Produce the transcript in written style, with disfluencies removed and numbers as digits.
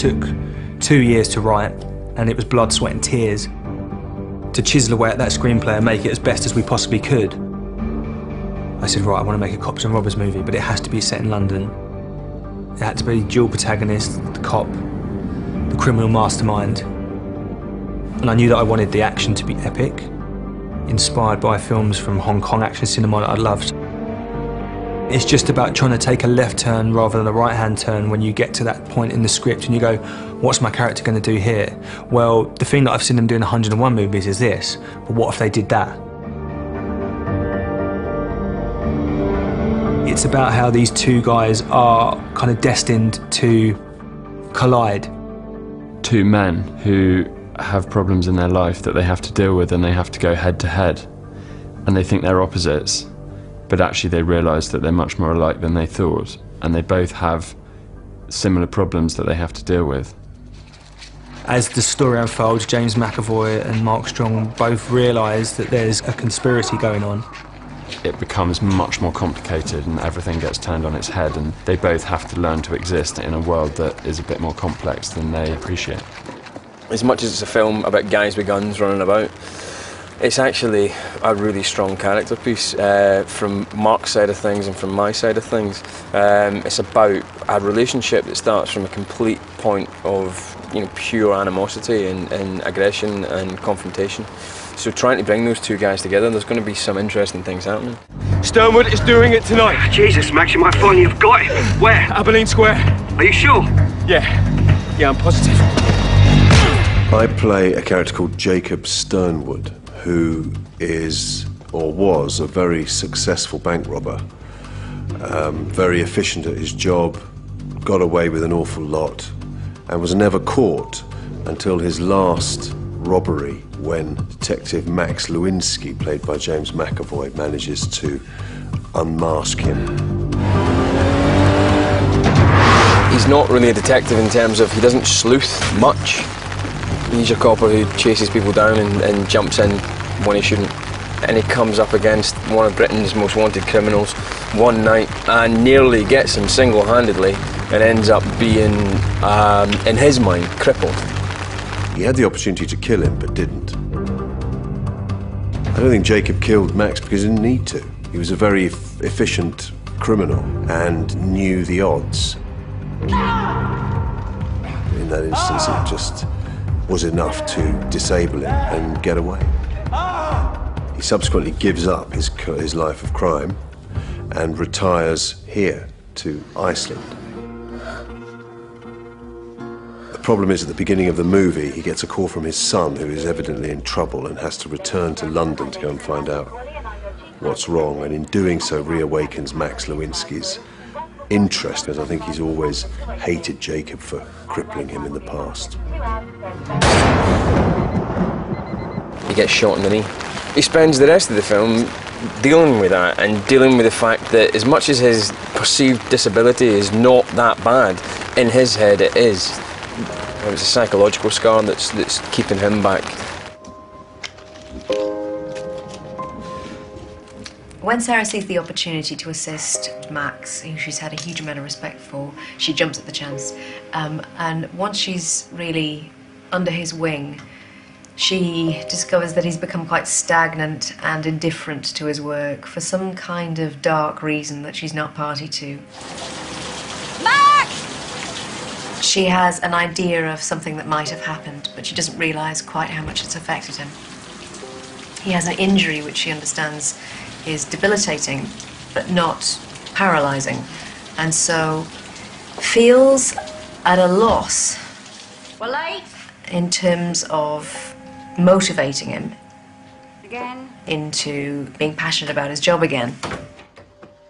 took 2 years to write, and it was blood, sweat and tears to chisel away at that screenplay and make it as best as we possibly could. I said, right, I want to make a cops and robbers movie, but it has to be set in London. It had to be dual protagonist, the cop, the criminal mastermind. And I knew that I wanted the action to be epic, inspired by films from Hong Kong action cinema that I loved. It's just about trying to take a left turn rather than a right-hand turn when you get to that point in the script and you go, what's my character going to do here? Well, the thing that I've seen them do in 101 movies is this, but what if they did that? It's about how these two guys are kind of destined to collide. Two men who have problems in their life that they have to deal with, and they have to go head to head, and they think they're opposites, but actually they realise that they're much more alike than they thought, and they both have similar problems that they have to deal with. As the story unfolds, James McAvoy and Mark Strong both realise that there's a conspiracy going on. It becomes much more complicated and everything gets turned on its head, and they both have to learn to exist in a world that is a bit more complex than they appreciate. As much as it's a film about guys with guns running about, it's actually a really strong character piece from Mark's side of things and from my side of things. It's about a relationship that starts from a complete point of pure animosity and aggression and confrontation. So trying to bring those two guys together, there's going to be some interesting things happening. Sternwood is doing it tonight. Jesus, Max, you might finally have got it. Where? Abilene Square. Are you sure? Yeah, I'm positive. I play a character called Jacob Sтерnbуд, who is, or was, a very successful bank robber. Very efficient at his job, got away with an awful lot, and was never caught until his last robbery, when Detective Max Lewinski, played by James McAvoy, manages to unmask him. He's not really a detective in terms of he doesn't sleuth much. He's a copper who chases people down and jumps in when he shouldn't. And he comes up against one of Britain's most wanted criminals one night and nearly gets him single-handedly and ends up being, in his mind, crippled. He had the opportunity to kill him, but didn't. I don't think Jacob killed Max because he didn't need to. He was a very efficient criminal and knew the odds. In that instance, it just was enough to disable him and get away. He subsequently gives up his life of crime and retires here to Iceland. The problem is, at the beginning of the movie, he gets a call from his son, who is evidently in trouble and has to return to London to go and find out what's wrong, and in doing so reawakens Max Lewinski's interest, because I think he's always hated Jacob for crippling him in the past. He gets shot in the knee. He spends the rest of the film dealing with that and dealing with the fact that as much as his perceived disability is not that bad, in his head it is. It's a psychological scar that's keeping him back. When Sarah sees the opportunity to assist Max, who she's had a huge amount of respect for, she jumps at the chance. And once she's really under his wing, she discovers that he's become quite stagnant and indifferent to his work for some kind of dark reason that she's not party to. Max! She has an idea of something that might have happened, but she doesn't realise quite how much it's affected him. He has an injury which she understands is debilitating, but not paralysing, and so feels at a loss We're late. in terms of motivating him Again. into being passionate about his job again.